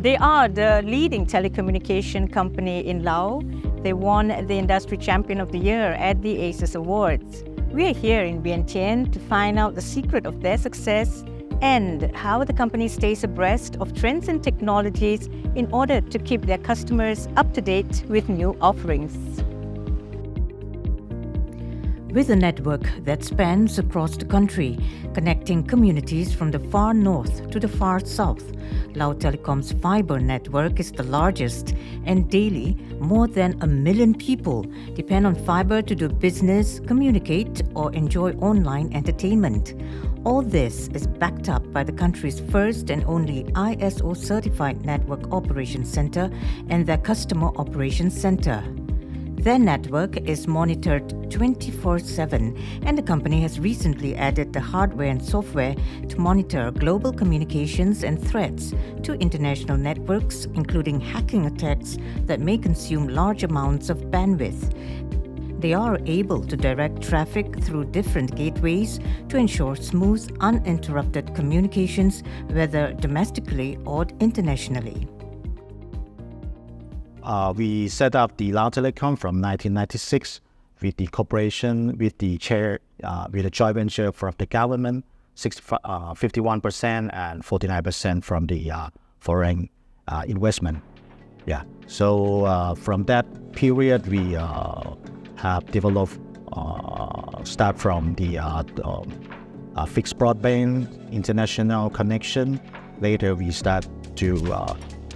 They are the leading telecommunication company in Laos. They won the Industry Champion of the Year at the ACES Awards. We are here in Vientiane to find out the secret of their success and how the company stays abreast of trends and technologies in order to keep their customers up to date with new offerings. With a network that spans across the country, connecting communities from the far north to the far south, Lao Telecom's fiber network is the largest, and daily, more than 1 million people depend on fiber to do business, communicate, or enjoy online entertainment. All this is backed up by the country's first and only ISO-certified Network Operations Center and their Customer Operations Center. Their network is monitored 24/7, and the company has recently added the hardware and software to monitor global communications and threats to international networks, including hacking attacks that may consume large amounts of bandwidth. They are able to direct traffic through different gateways to ensure smooth, uninterrupted communications, whether domestically or internationally. We set up the Lao Telecom from 1996 with the cooperation with the joint venture from the government, 51% and 49% from the foreign investment. Yeah. So from that period, we have developed, start from the fixed broadband international connection. Later, we start to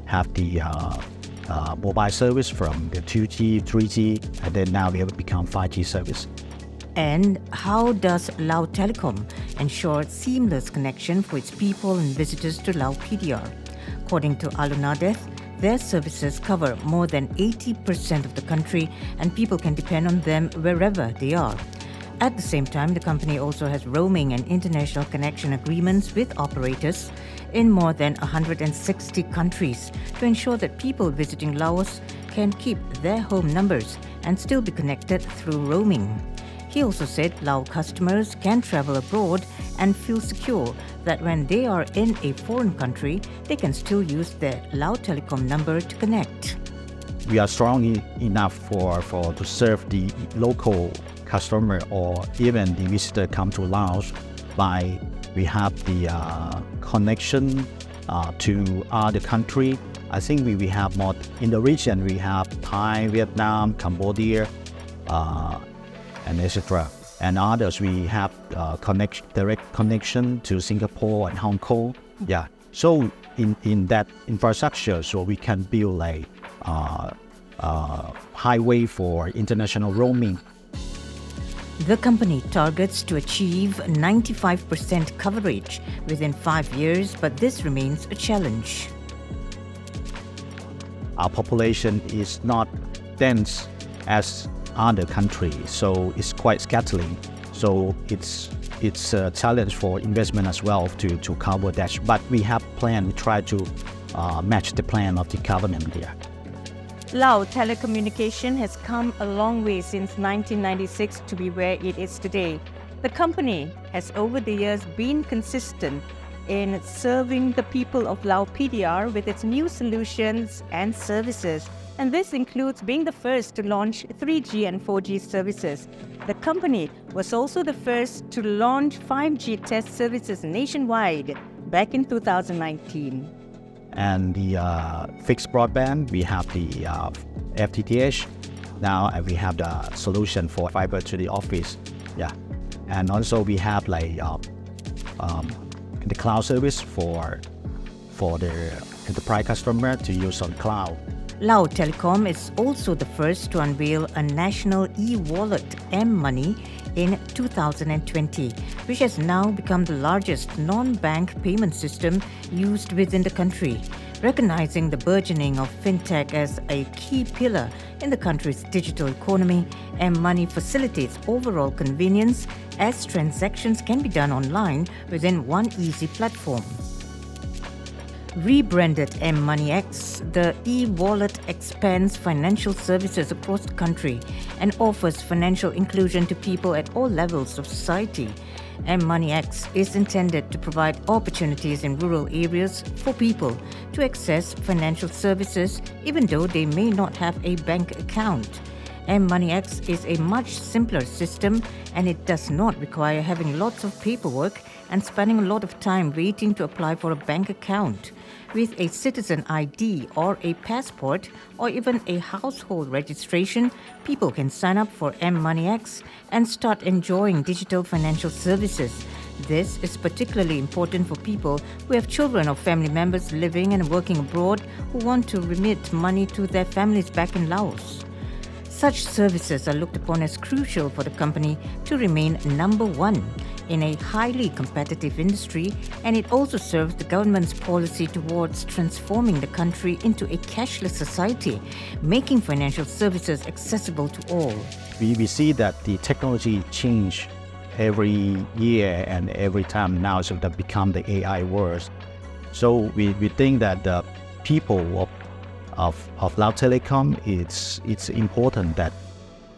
have the mobile service from the 2G, 3G, and then now we have become 5G service. And how does Lao Telecom ensure seamless connection for its people and visitors to Lao PDR? According to Alunadeth, their services cover more than 80% of the country, and people can depend on them wherever they are. At the same time, the company also has roaming and international connection agreements with operators in more than 160 countries to ensure that people visiting Laos can keep their home numbers and still be connected through roaming. He also said Lao customers can travel abroad and feel secure that when they are in a foreign country, they can still use their Lao Telecom number to connect. We are strong enough to serve the local customer or even the visitor come to Laos by we have the connection to other country. I think we have more in the region. We have Thai, Vietnam, Cambodia, and etc. And others we have direct connection to Singapore and Hong Kong. Yeah. So in that infrastructure, so we can build a highway for international roaming. The company targets to achieve 95% coverage within 5 years, but this remains a challenge. Our population is not dense as other countries, so it's quite scattering. So it's a challenge for investment as well to cover that. But we have plan. We try to match the plan of the government here. Lao Telecommunication has come a long way since 1996 to be where it is today. The company has over the years been consistent in serving the people of Lao PDR with its new solutions and services. And this includes being the first to launch 3G and 4G services. The company was also the first to launch 5G test services nationwide back in 2019. And the fixed broadband, we have the FTTH now, and we have the solution for fiber to the office. Yeah, and also we have like the cloud service for the enterprise customer to use on cloud. Lao Telecom is also the first to unveil a national e-wallet M-Money in 2020, which has now become the largest non-bank payment system used within the country. Recognizing the burgeoning of fintech as a key pillar in the country's digital economy, M-Money facilitates overall convenience as transactions can be done online within one easy platform. Rebranded mMoneyX, the e-wallet expands financial services across the country and offers financial inclusion to people at all levels of society. mMoneyX is intended to provide opportunities in rural areas for people to access financial services even though they may not have a bank account. mMoneyX is a much simpler system and it does not require having lots of paperwork and spending a lot of time waiting to apply for a bank account. With a citizen ID or a passport or even a household registration, people can sign up for mMoneyX and start enjoying digital financial services. This is particularly important for people who have children or family members living and working abroad who want to remit money to their families back in Laos. Such services are looked upon as crucial for the company to remain number one in a highly competitive industry, and it also serves the government's policy towards transforming the country into a cashless society, making financial services accessible to all. We see that the technology change every year and every time now, so that become the AI world. So we think that the people of Lao Telecom, it's important that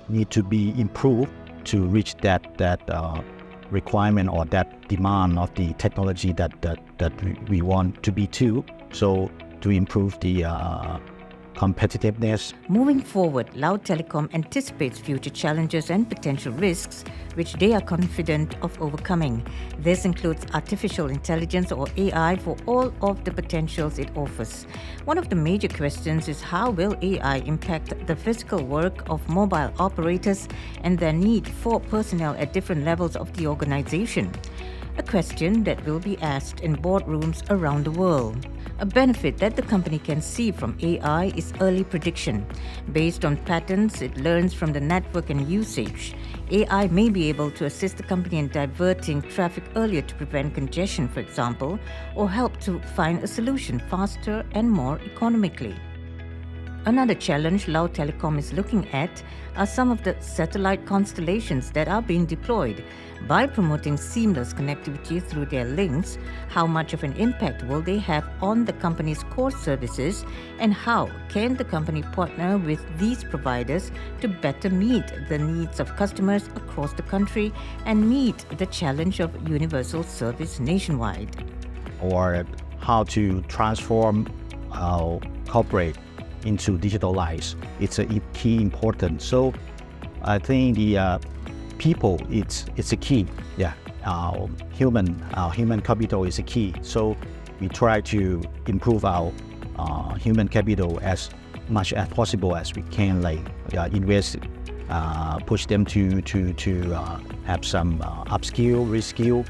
need to be improved to reach that requirement or that demand of the technology that we want to be too. So to improve the competitiveness. Moving forward, Lao Telecom anticipates future challenges and potential risks which they are confident of overcoming. This includes artificial intelligence or AI for all of the potentials it offers. One of the major questions is how will AI impact the physical work of mobile operators and their need for personnel at different levels of the organization? A question that will be asked in boardrooms around the world. A benefit that the company can see from AI is early prediction. Based on patterns it learns from the network and usage, AI may be able to assist the company in diverting traffic earlier to prevent congestion, for example, or help to find a solution faster and more economically. Another challenge Lao Telecom is looking at are some of the satellite constellations that are being deployed. By promoting seamless connectivity through their links, how much of an impact will they have on the company's core services, and how can the company partner with these providers to better meet the needs of customers across the country and meet the challenge of universal service nationwide? Or how to transform our corporate into digital lives. It's a key important. So I think the people, it's a key. Yeah, our human capital is a key. So we try to improve our human capital as much as possible as we can, like invest, push them to have some upskill, reskill.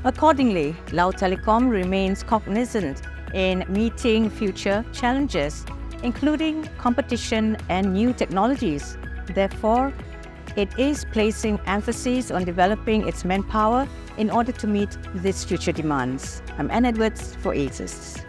Accordingly, Lao Telecom remains cognizant in meeting future challenges, including competition and new technologies. Therefore, it is placing emphasis on developing its manpower in order to meet these future demands. I'm Anne Edwards for ACES.